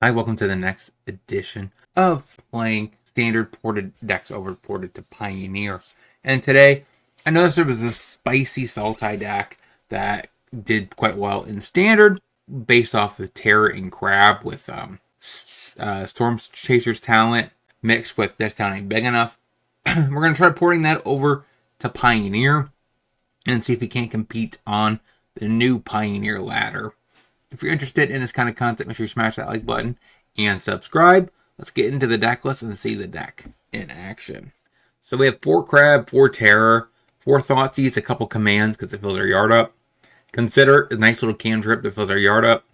Hi, welcome to the next edition of playing standard ported decks over ported to Pioneer. And today, I noticed there was this spicy Sultai deck that did quite well in standard, based off of Terror and Crab with Storm Chaser's talent mixed with This Town Ain't Big Enough. We're going to try porting that over to Pioneer and see if we can't compete on the new Pioneer ladder. If you're interested in this kind of content, make sure you smash that like button and subscribe. Let's get into the deck list and see the deck in action. So we have 4 Crab, 4 Terror, 4 Thoughtseize, a couple commands because it fills our yard up. Consider, a nice little cantrip that fills our yard up.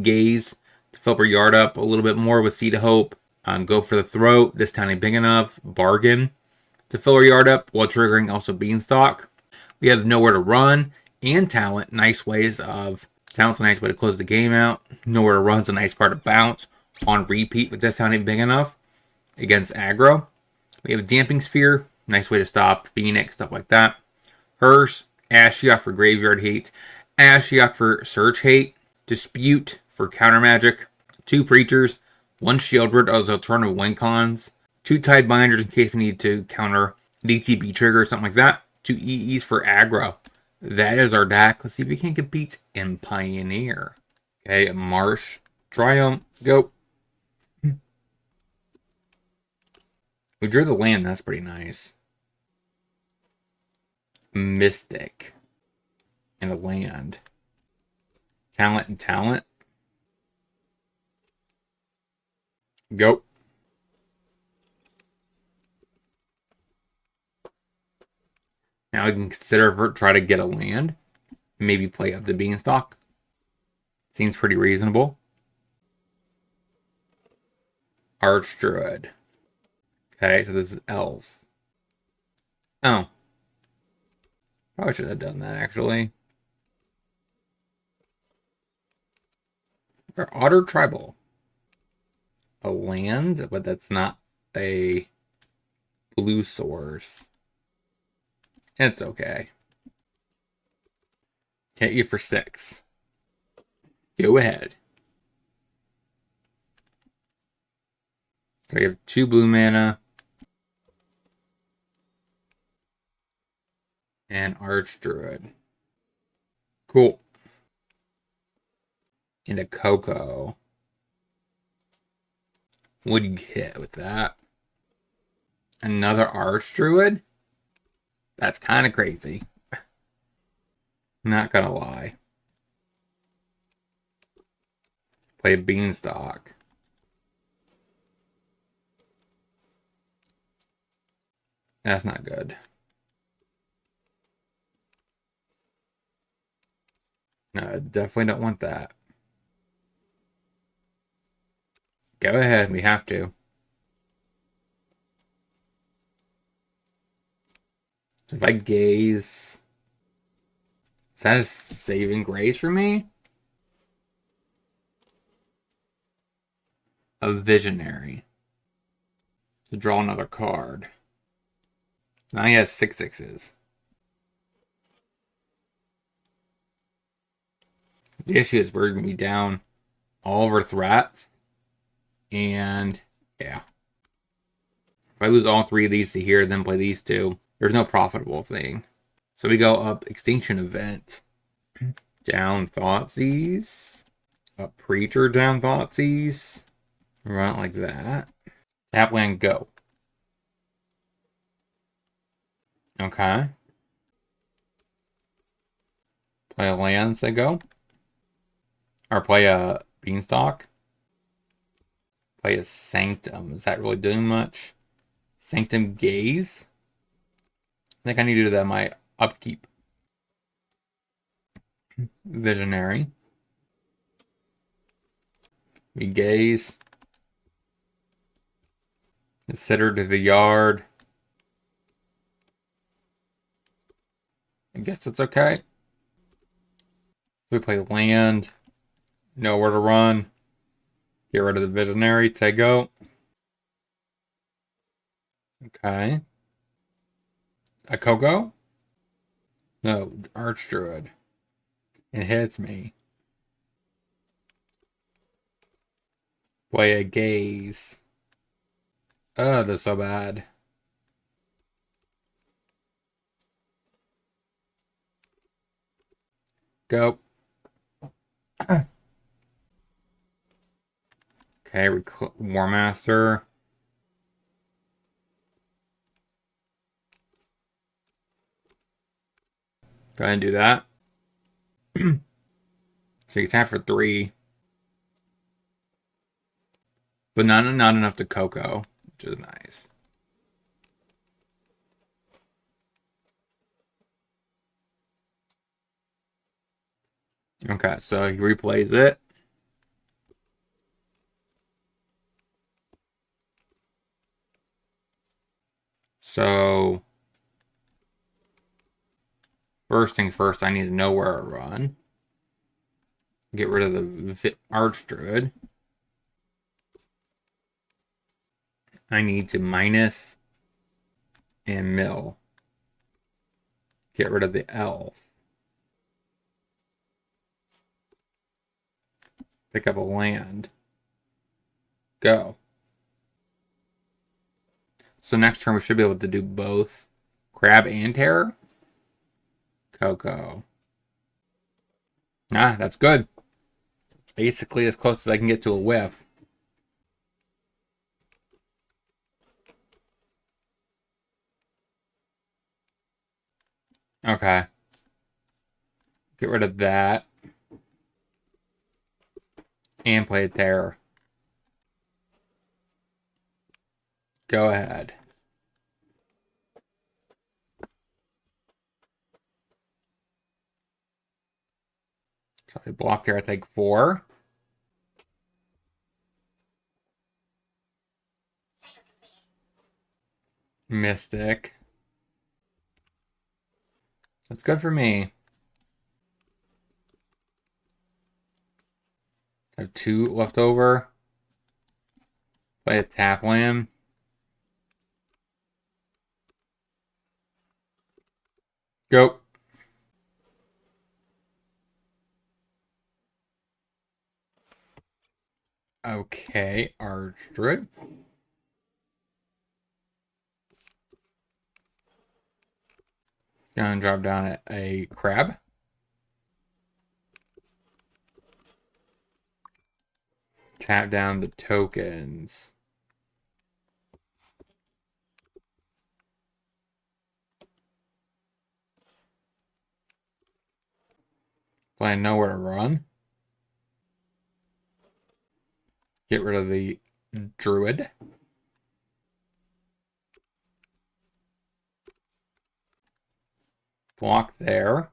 Gaze, to fill our yard up a little bit more with Seed of Hope. Go for the Throat, This Town Ain't Big Enough. Bargain, to fill our yard up while triggering also Beanstalk. We have Nowhere to Run and Talent, nice ways of... Talent's a nice way to close the game out. Nowhere to Run's a nice card to bounce on repeat with This Town Ain't Big Enough against aggro. We have Damping Sphere, nice way to stop Phoenix, stuff like that. Hearse, Ashiok for Graveyard Hate, Ashiok for Search Hate, Dispute for Counter Magic, 2 Preachers, 1 Shieldred as alternative win cons, 2 Tide Binders in case we need to counter DTB trigger or something like that, 2 EEs for aggro. That is our deck. Let's see if we can compete in Pioneer. Okay, Marsh, Triumph, go. We drew the land, that's pretty nice. Mystic. And a land. Talent and talent. Go. Now we can consider if try to get a land. Maybe play up the Beanstalk. Seems pretty reasonable. Archdruid. Okay, so this is elves. Oh. Probably should have done that, actually. Or Otter Tribal. A land, but that's not a blue source. It's okay. Hit you for 6. Go ahead. So we have 2 blue mana. And Archdruid. Cool. And a Coco. What do you hit with that? Another Archdruid? That's kind of crazy. Not gonna lie. Play a Beanstalk. That's not good. No, I definitely don't want that. Go ahead, we have to. If I gaze... Is that a saving grace for me? A Visionary. To draw another card. Now he has 6/6s. The issue is we're going to be down all of our threats. And, yeah. If I lose all 3 of these to here, then play these 2, there's no profitable thing. So we go up Extinction Event. Down Thoughtseize. Up Preacher, down Thoughtseize. Run it like that. Tap land, go. Okay. Play a land, say go. Or play a Beanstalk. Play a Sanctum. Is that really doing much? Sanctum Gaze. I think I need to do that in my upkeep. Visionary. We gaze. Consider to the yard. I guess it's okay. We play land. Nowhere to run. Get rid of the Visionary. Say go. Okay. A Coco? No, Archdruid. It hits me. Play a gaze. Oh, that's so bad. Go. Okay, War Master. Go ahead and do that. So you tap for 3. But not enough to Coco, which is nice. Okay, so he replays it. So first thing first, I need to know where to run. Get rid of the Archdruid. I need to minus and mill. Get rid of the elf. Pick up a land. Go. So next turn we should be able to do both Crab and Terror. Coco. Ah, that's good. It's basically as close as I can get to a whiff. Okay. Get rid of that. And play a Terror. Go ahead. So I block there, I take 4. Mystic. That's good for me. I have 2 left over. Play a tap land. Go. Okay, Archdruid. Gonna drop down a crab. Tap down the tokens. Play nowhere to run. Get rid of the druid. Block there.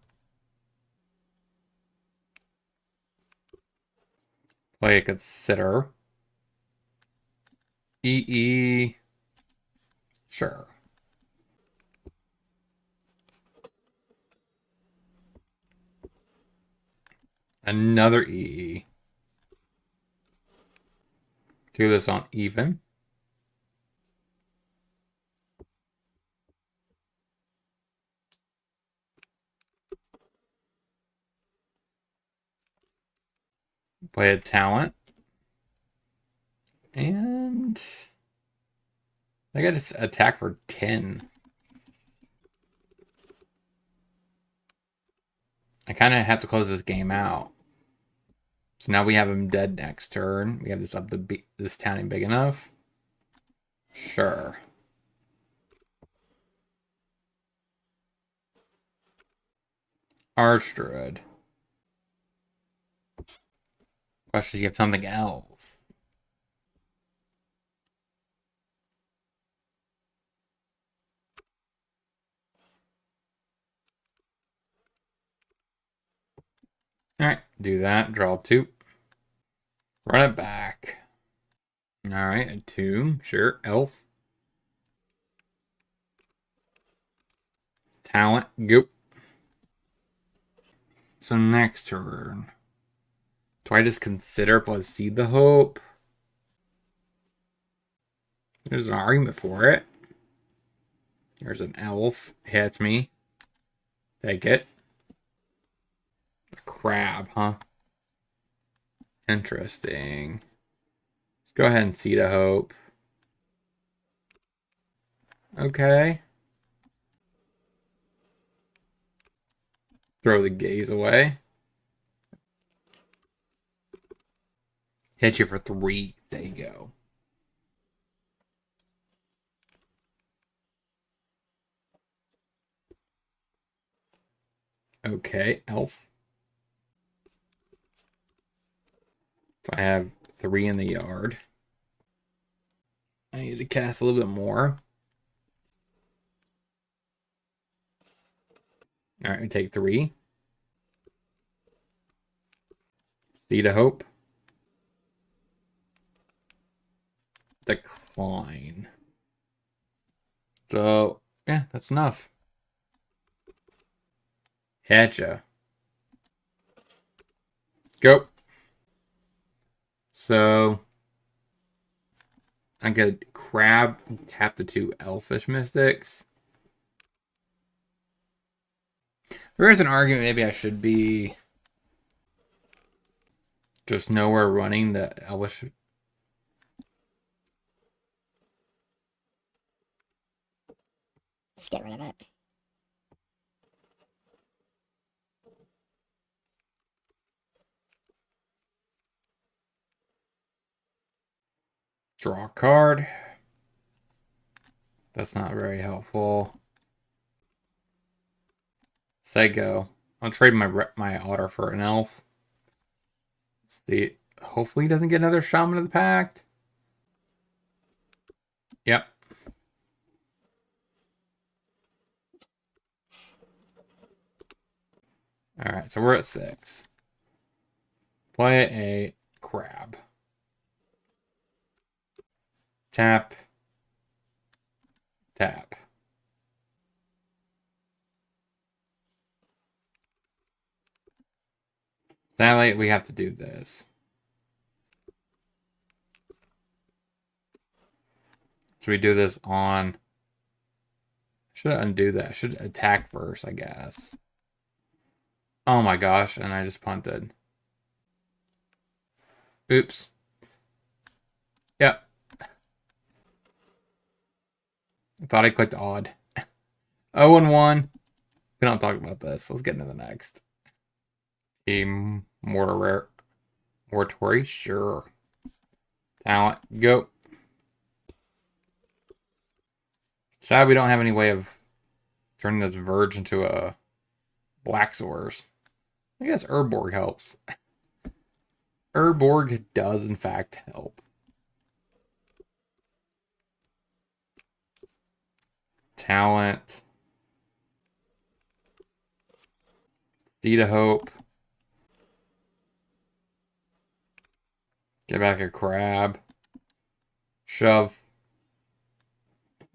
Play a consider. EE. Sure. Another EE. Do this on even. Play a talent. And I got to attack for 10. I kind of have to close this game out. So now we have him dead next turn. We have this up to be this town big enough. Sure. Archdruid. Question, do you have something else? Alright, do that. Draw 2. Run it back. Alright, a 2. Sure. Elf. Talent. Go. So next turn. Do I just consider plus Seed the Hope? There's an argument for it. There's an elf. Hits me. Take it. A crab, huh? Interesting. Let's Go ahead and Seed of Hope. Okay. Throw the gaze away. Hit you for 3. There you go. Okay, elf. So I have 3 in the yard. I need to cast a little bit more. All right, we take 3. Seed of Hope. Decline. So, yeah, that's enough. Hatcha. Go. So, I could crab, tap the 2 Elfish Mystics. There is an argument maybe I should be just nowhere running the Elvish. Let's get rid of it. Draw a card. That's not very helpful. Say go. I'll trade my otter for an elf. See, hopefully he doesn't get another Shaman of the Pact. Yep. All right, so we're at 6. Play a crab. Tap. Tap. Sadly, we have to do this. So we do this on... Should I undo that? I should attack first, I guess. Oh my gosh, and I just punted. Oops. Yep. I thought I clicked odd. 0-1. We don't talk about this. Let's get into the next. A Mortuary? Sure. Talent. Go. Sad we don't have any way of turning this Verge into a Black Source. I guess Urborg helps. Urborg does, in fact, help. Talent. Seed of Hope. Get back a crab. Shove.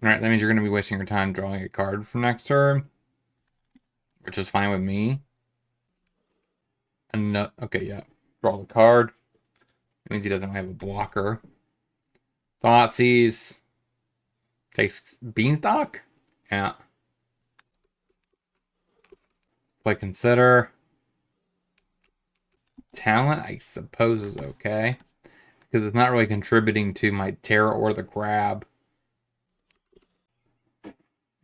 Alright, that means you're going to be wasting your time drawing a card for next turn. Which is fine with me. And no, okay, yeah. Draw the card. It means he doesn't have a blocker. Thoughtseize. Takes Beanstalk? Yeah. Play Consider. Talent, I suppose, is okay. Because it's not really contributing to my Terror or the Crab.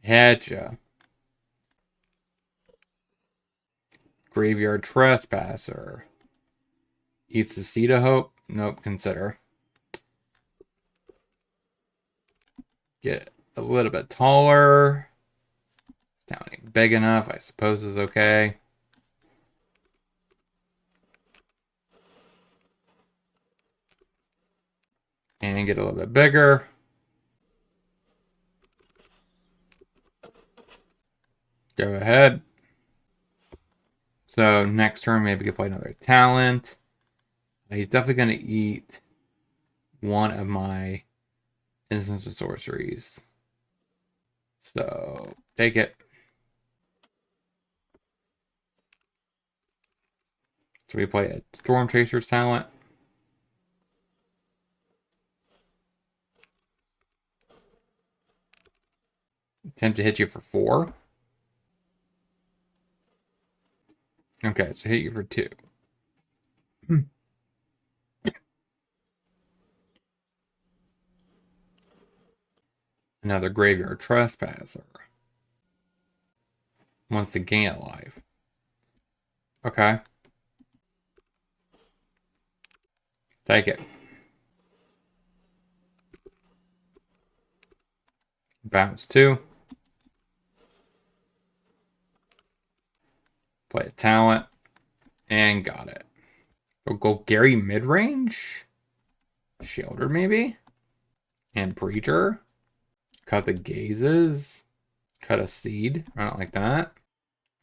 Hatcha. Graveyard Trespasser. Eats the Seed of Hope. Nope, Consider. Get a little bit taller. Down big enough, I suppose, is okay. And get a little bit bigger. Go ahead. So next turn, maybe we can play another talent. He's definitely going to eat one of my instants of sorceries. So take it. So we play a Storm Chaser's talent. Attempt to hit you for 4. Okay, so hit you for 2. Another graveyard trespasser. Wants to gain a life. Okay. Take it. Bounce 2. Play a talent. And got it. We'll go Gary mid-range. Shielder maybe. And Preacher. Cut the gazes. Cut a seed. I don't like that.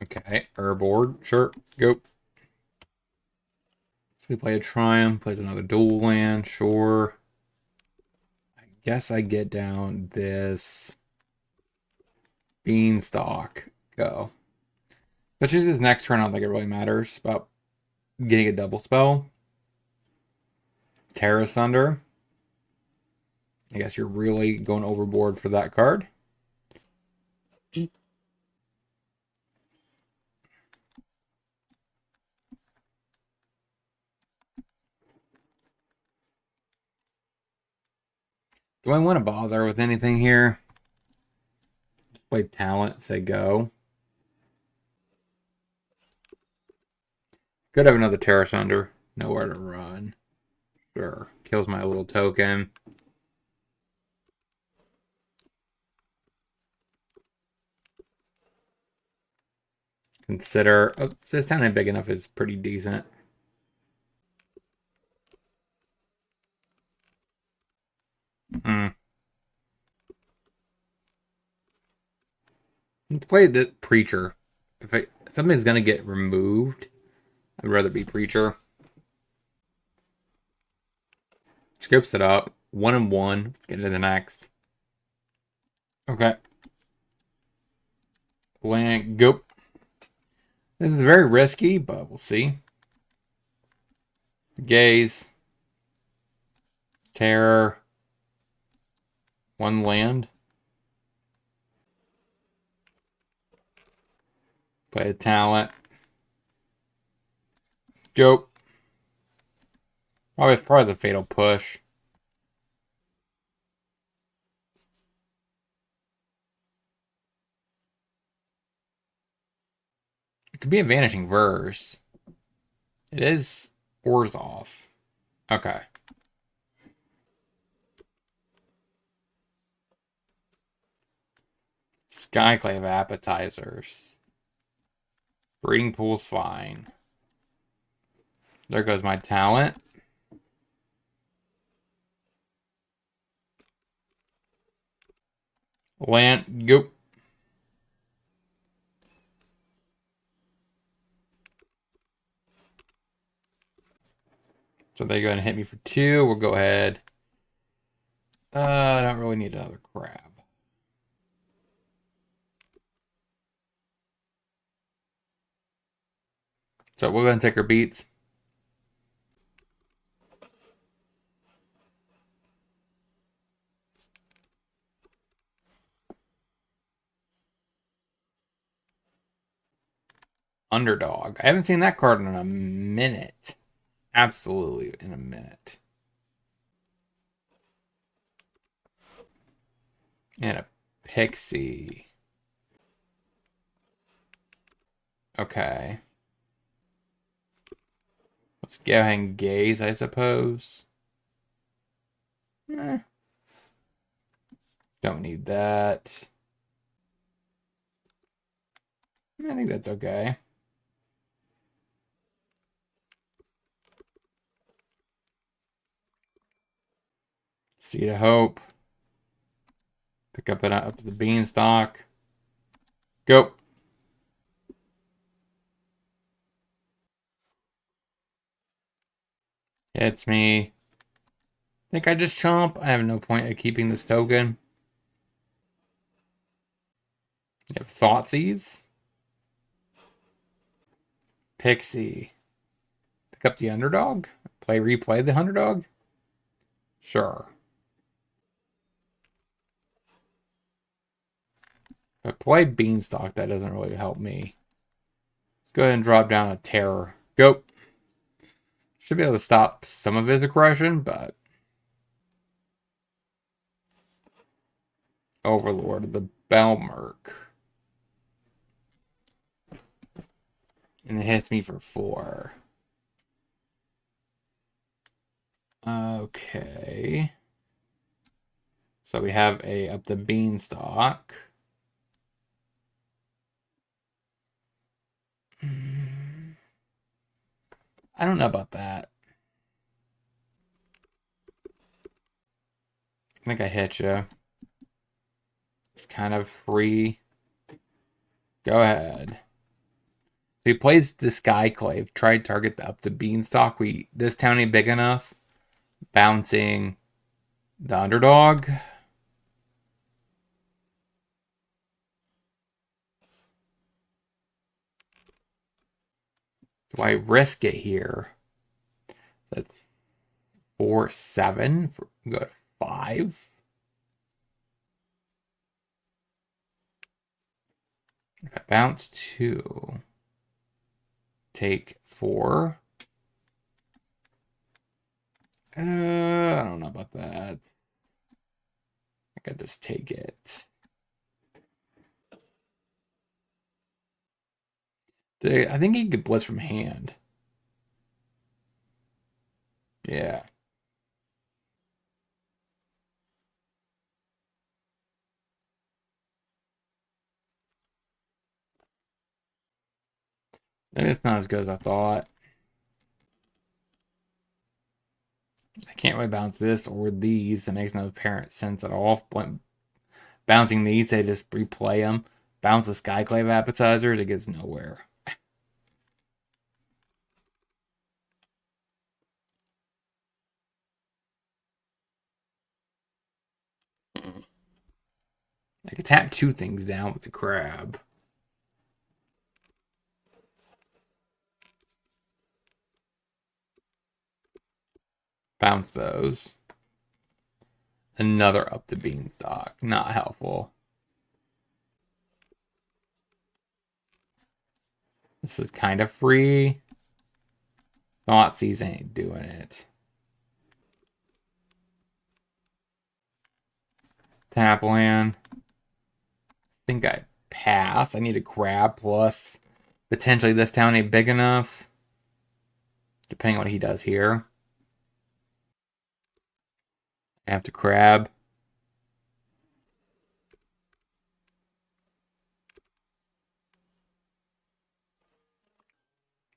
Okay. Herboard. Sure. Go. So we play a Triumph. Plays another dual land. Sure. I guess I get down this Beanstalk. Go. But just this next turn, I don't think it really matters about getting a double spell. Terra Thunder. I guess you're really going overboard for that card. Do I want to bother with anything here? Play talent, say go. Could have another Terra Thunder. Nowhere to run. Sure. Kills my little token. Consider. Oh, this town ain't big enough is pretty decent. Play the Preacher. If something's gonna get removed, I'd rather be Preacher. Scoops it up. 1 and 1. Let's get into the next. Okay. Blank. Go. This is very risky, but we'll see. Gaze. Terror. 1 land. Play a talent. Go. Oh, it's probably the fatal push. It could be a Vanishing Verse. It is Orzhov. Okay. Skyclave Appetizers. Breeding Pool's fine. There goes my talent. Land, go. So they go ahead and hit me for 2. We'll go ahead. I don't really need another crab. So we'll go ahead and take our beats. Underdog. I haven't seen that card in a minute. Absolutely in a minute. And a Pixie. Okay. Let's go ahead and gaze, I suppose. Don't need that. I think that's okay. Seed of Hope. Pick up to the Beanstalk. Go. Hits me. Think I just chomp? I have no point of keeping this token. You have Thoughtseize. Pixie. Pick up the Underdog. Replay the Underdog. Sure. If I play Beanstalk, that doesn't really help me. Let's go ahead and drop down a Terror. Go. Should be able to stop some of his aggression, but Overlord, the Belmerk. And it hits me for 4. Okay. So we have a up the Beanstalk. I don't know about that. I think I hit you. It's kind of free. Go ahead. So he plays the Skyclave. Tried target the up the Beanstalk. This town ain't big enough. Bouncing the underdog. Do I risk it here? That's 4, 7. Go to 5. If I bounce 2, take 4. I don't know about that. I could just take it. I think he could blitz from hand. Yeah. Maybe it's not as good as I thought. I can't really bounce this or these. It makes no apparent sense at all. Bouncing these, they just replay them. Bounce the Skyclave appetizers, it gets nowhere. I could tap 2 things down with the crab. Bounce those. Another up the Beanstalk. Not helpful. This is kind of free. Thoughtseize ain't doing it. Tap land. I think I pass. I need a crab plus potentially this town ain't big enough. Depending on what he does here. I have to crab.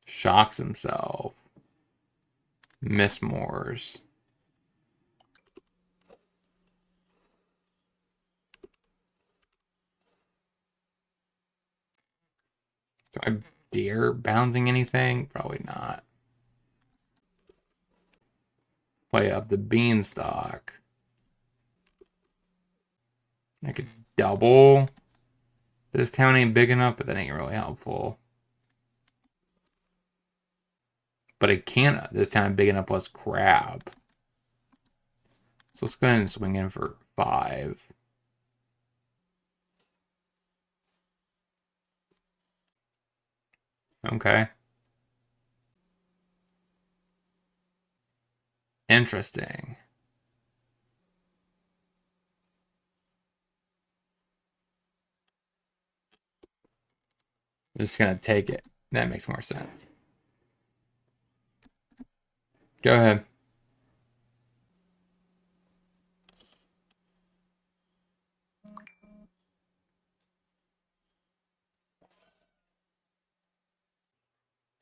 Shocks himself. Miss Moors. Do I dare bouncing anything? Probably not. Play up the Beanstalk. I could double. This town ain't big enough, but that ain't really helpful. But it can't. This town big enough plus crab. So let's go ahead and swing in for 5. Okay. Interesting. I'm just gonna take it. That makes more sense. Go ahead.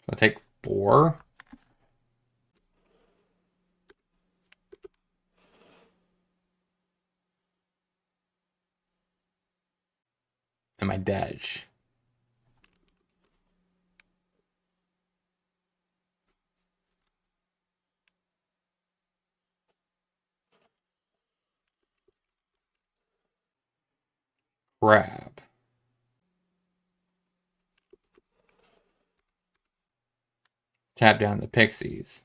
I'll take 4. And my dej. Crab. Tap down the pixies.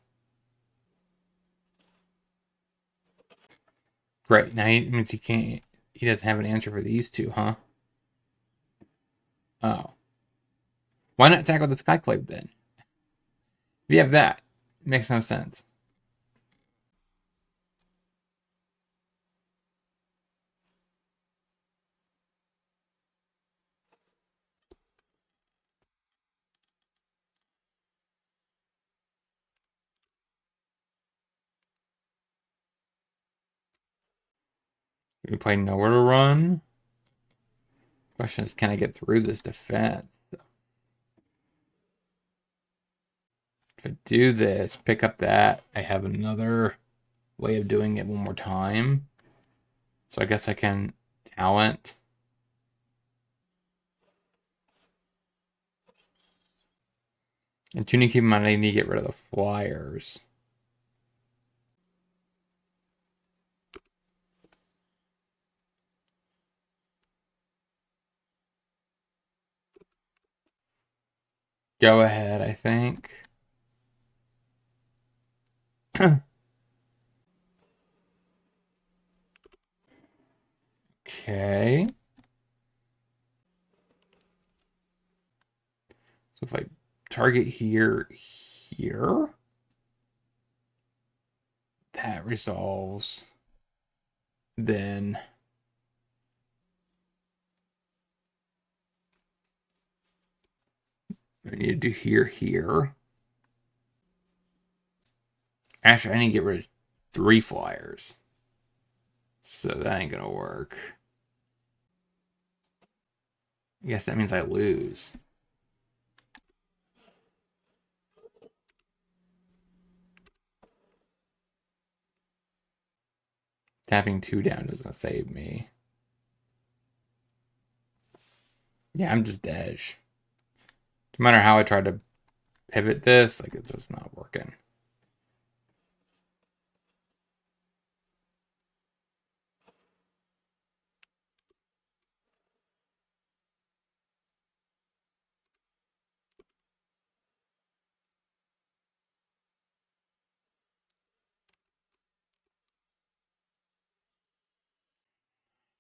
Great. Now he means he can't. He doesn't have an answer for these 2, huh? Oh. Why not tackle the Skyclave then? If you have that, it makes no sense. We play nowhere to run. Question is, can I get through this defense? If I do this, pick up that, I have another way of doing it one more time. So I guess I can talent. And you need to keep in mind I need to get rid of the flyers. Go ahead, I think. Okay. So if I target here, that resolves. Then I need to do here. Actually, I need to get rid of 3 flyers. So that ain't gonna work. I guess that means I lose. Tapping 2 down doesn't save me. Yeah, I'm just dead. No matter how I try to pivot this, like it's just not working.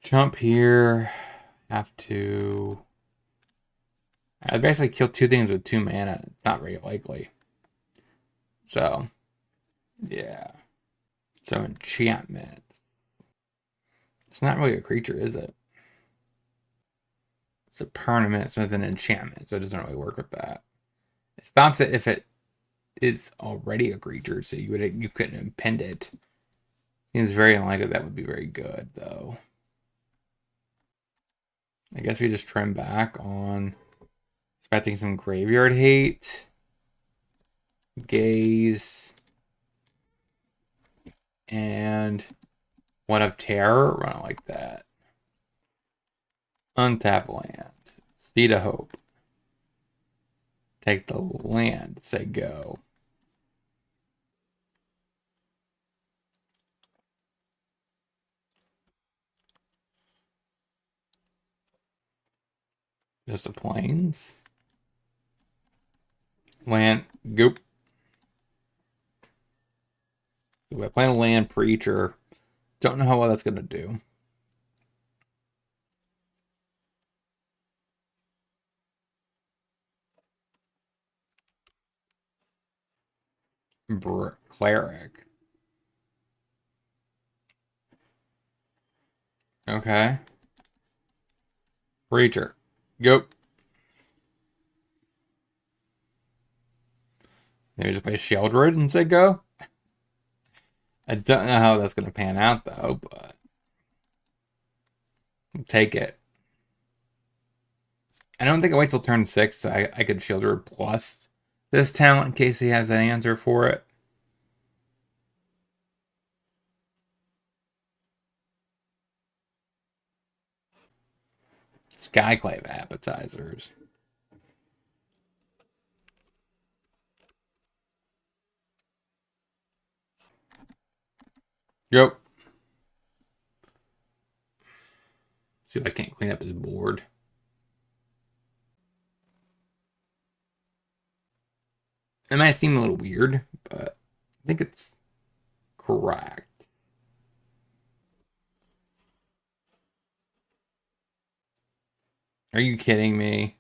Jump here. Have to. I basically kill 2 things with 2 mana. It's not very likely. So, yeah. So enchantments. It's not really a creature, is it? It's a permanent, so it's an enchantment, so it doesn't really work with that. It stops it if it is already a creature, so you couldn't impend it. It's very unlikely that would be very good, though. I guess we just trim back on expecting some graveyard hate. Gaze. And One of Terror. Run it like that. Untap land. Seed of Hope. Take the land. Say go. Just the plains. Land. Goop. We're playing Land Preacher. Don't know how well that's going to do. Cleric. Okay. Preacher. Go. Maybe just play Sheldred and say go. I don't know how that's going to pan out, though, but I'll take it. I don't think I wait till turn 6 so I could Sheldred plus this talent in case he has an answer for it. Skyclave appetizers. Yep. See if I can't clean up his board. It might seem a little weird, but I think it's correct. Are you kidding me?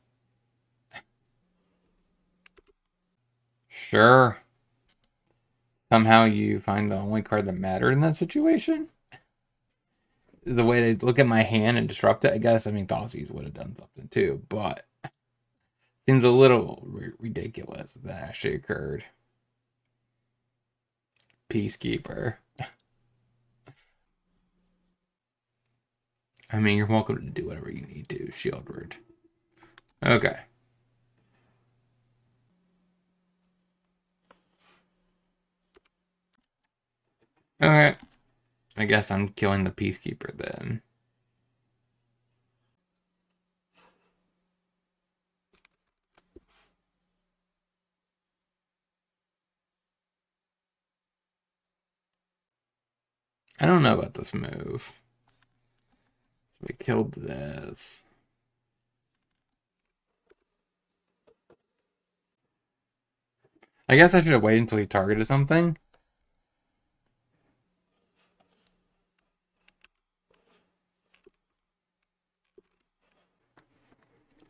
Sure. Somehow you find the only card that mattered in that situation? The way to look at my hand and disrupt it, I guess. I mean, Thoughtseize would have done something too, but seems a little ridiculous if that actually occurred. Peacekeeper. I mean, you're welcome to do whatever you need to, Shieldward. Okay. Okay. I guess I'm killing the Peacekeeper then. I don't know about this move. We killed this. I guess I should have waited until he targeted something.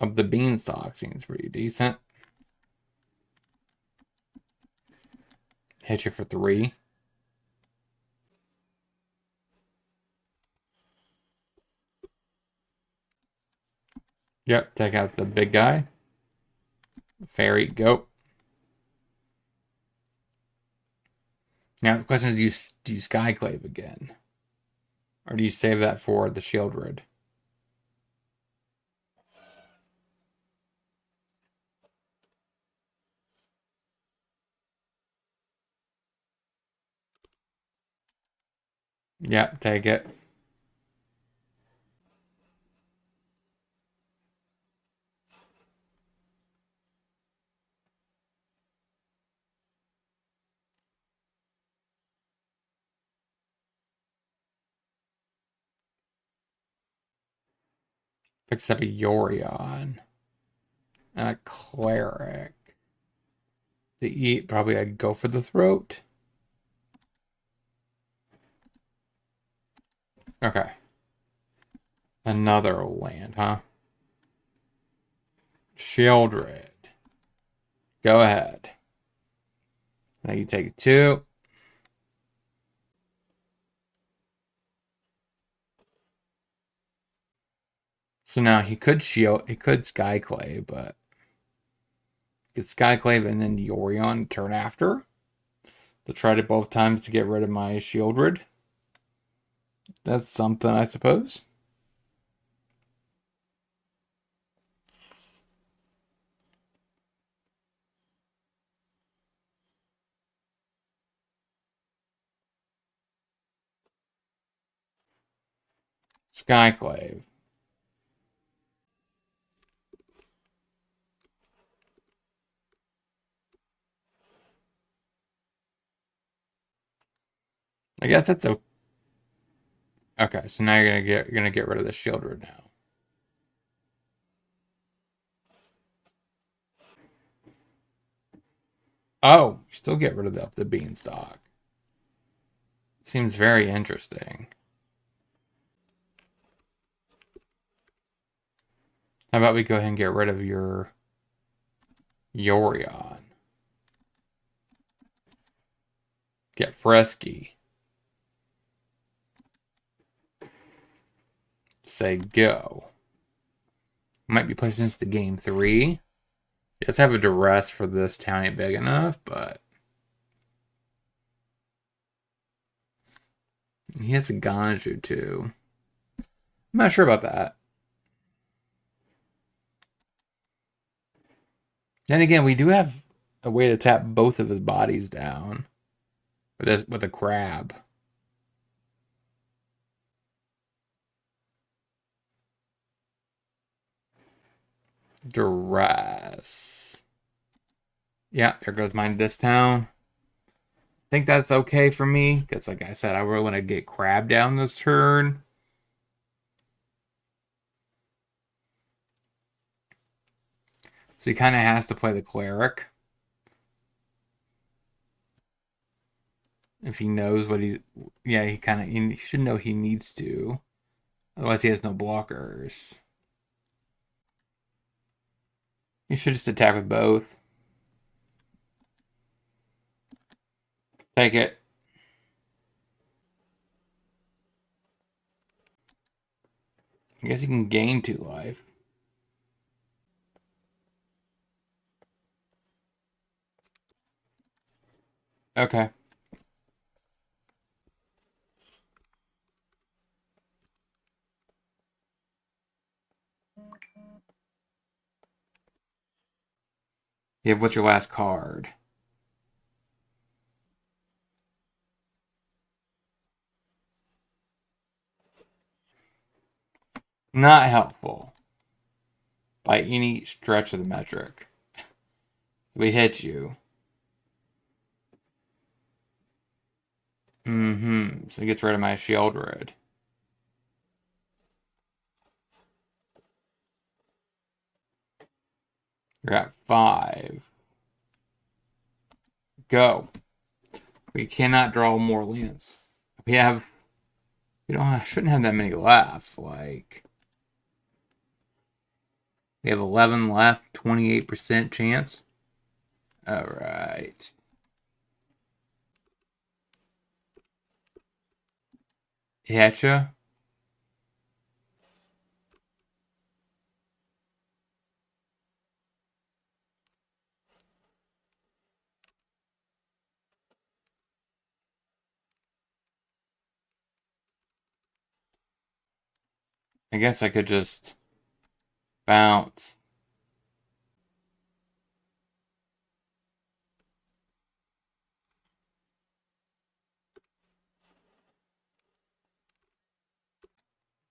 Of the beanstalk seems pretty decent. Hit you for 3. Yep, take out the big guy. Fairy, go. Now the question is, do you Skyclave again? Or do you save that for the Shieldward? Yep, take it. Picks up a Yorion. And a Cleric. To eat, probably I'd go for the throat. Okay. Another land, huh? Shieldred. Go ahead. Now you take 2. So now he could Skyclave, but get Skyclave and then Yorion turn after. To try to both times to get rid of my Shieldred. That's something, I suppose. Skyclave. I guess that's okay. So now you're gonna get rid of the Shieldred now. Oh, you still get rid of the beanstalk. Seems very interesting. How about we go ahead and get rid of your Yorion? Get frisky. Say go. Might be pushing us to game 3. Just have a duress for this town ain't big enough, but he has a Ganju too. I'm not sure about that. Then again, we do have a way to tap both of his bodies down with a crab. Duress. Yeah, there goes mine to this town. I think that's okay for me, because like I said, I really want to get crab down this turn. So he kind of has to play the cleric. If he knows what yeah, he should know he needs to. Otherwise he has no blockers. He should just attack with both. Take it. I guess he can gain 2 life. Okay. Yeah, what's your last card? Not helpful by any stretch of the metric. We hit you. So it gets rid of my shield red. You're at 5. Go. We cannot draw more lands. We shouldn't have that many left. Like, we have 11 left, 28% chance. All right. Hatcha. I guess I could just bounce.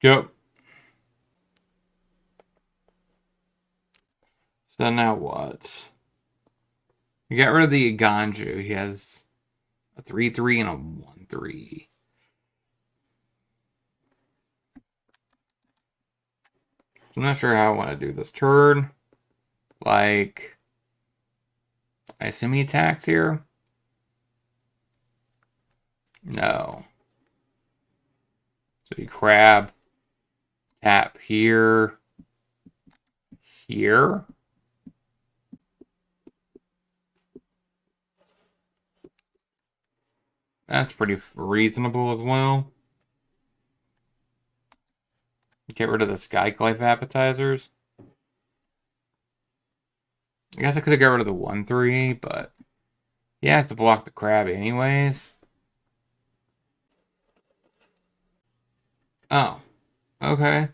Yep. So now what? We got rid of the Ganju. He has a 3/3 and a 1/3. I'm not sure how I want to do this turn. Like, I assume he attacks here? No. So you crab, tap here, here. That's pretty reasonable as well. Get rid of the Skyclife appetizers. I guess I could have got rid of the 1/3, but he has to block the crab anyways. Oh, okay.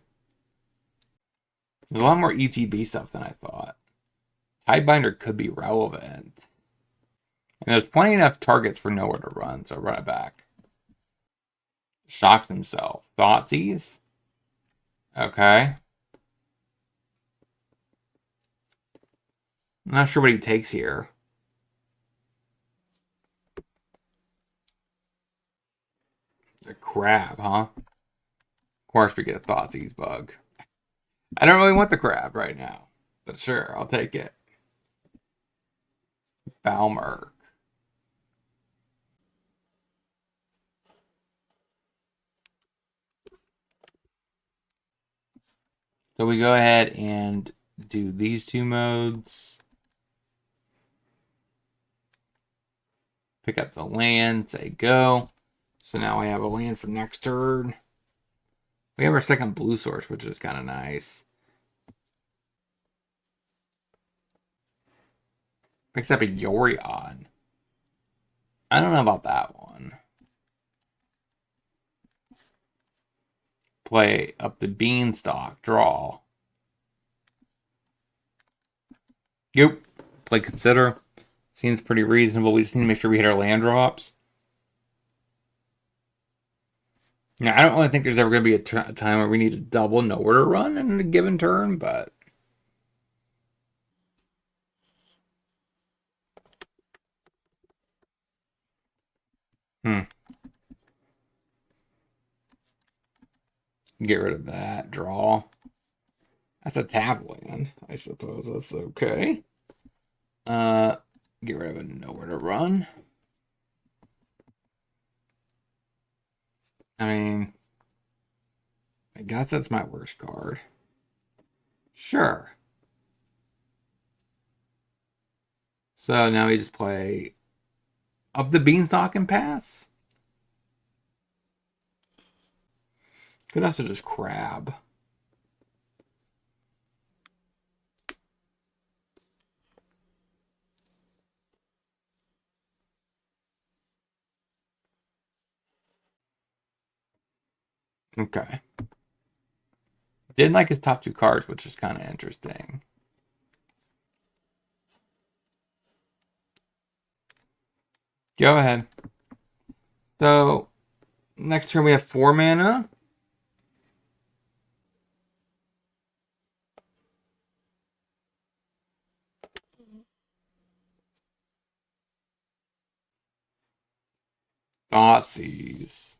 There's a lot more ETB stuff than I thought. Tidebinder could be relevant. And there's plenty enough targets for nowhere to run, so run it back. Shocks himself. Thoughtseize? Okay. I'm not sure what he takes here. A crab, huh? Of course we get a Thoughtseize bug. I don't really want the crab right now. But sure, I'll take it. Balmer. So we go ahead and do these two modes. Pick up the land, say go. So now we have a land for next turn. We have our second blue source, which is kind of nice. Picks up a Yorion. I don't know about that one. Play up the Beanstalk. Draw. Yep. Play Consider. Seems pretty reasonable. We just need to make sure we hit our land drops. Now, I don't really think there's ever going to be a time where we need to double nowhere to run in a given turn, but... Get rid of that. Draw. That's a tap land. I suppose that's okay. Get rid of it. Nowhere to run. I mean, I guess that's my worst card. Sure. So now we just play up the Beanstalk and pass. Could also just crab. Okay. Didn't like his top two cards, which is kind of interesting. Go ahead. So, next turn we have 4 mana. Thoughtseize.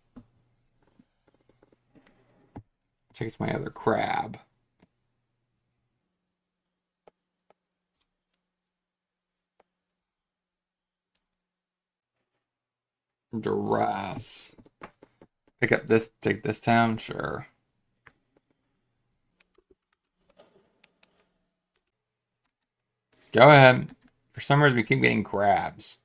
Takes my other crab. Duress. Pick up this, take this town, sure. Go ahead. For some reason, we keep getting crabs.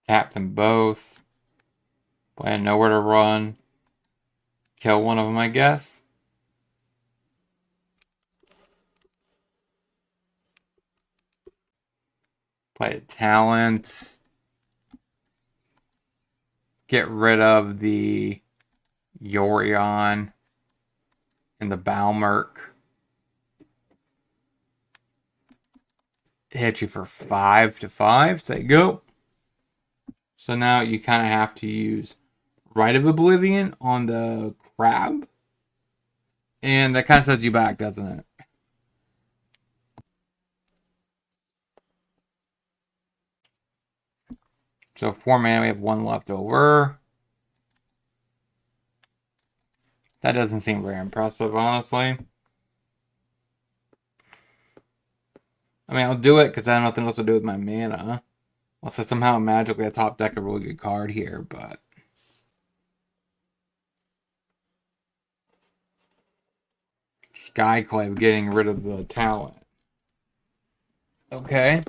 Tap them both. Plan nowhere to run. Kill one of them, I guess. Play a talent. Get rid of the Yorion and the Balmerk. Hit you for 5/5. Say go. So now you kind of have to use Rite of Oblivion on the crab. And that kind of sets you back, doesn't it? So 4 mana, we have 1 left over. That doesn't seem very impressive, honestly. I mean, I'll do it because I have nothing else to do with my mana. Unless I somehow magically top deck a really good card here, but... Skyclave getting rid of the talent. Okay.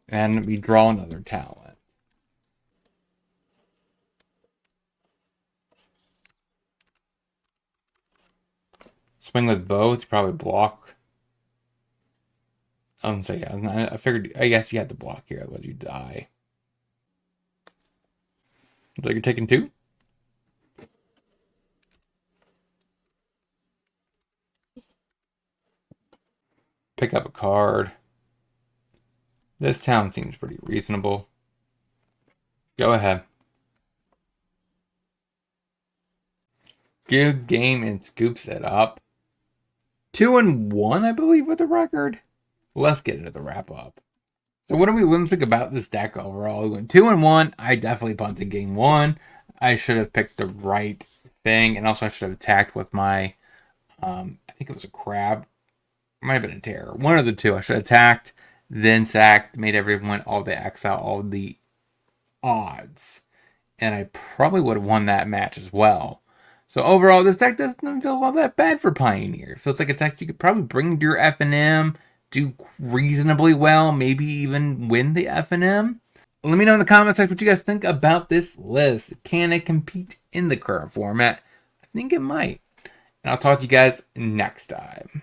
And we draw another talent. Swing with both, probably block. I don't say yeah. I figured, I guess you had to block here, otherwise you die. So you're taking 2? Pick up a card. This town seems pretty reasonable. Go ahead. Good game and scoops it up. 2-1, I believe, with the record. Let's get into the wrap up. So what do we learn about this deck overall? We went 2-1. I definitely punted game 1. I should have picked the right thing, and also I should have attacked with my, I think it was a crab. It might have been a terror. One of the two. I should have attacked, then sacked, made everyone all the X out, all the odds. And I probably would have won that match as well. So overall, this deck doesn't feel all that bad for Pioneer. It feels like a deck you could probably bring to your FNM, do reasonably well, maybe even win the FNM. Let me know in the comments section what you guys think about this list. Can it compete in the current format? I think it might. And I'll talk to you guys next time.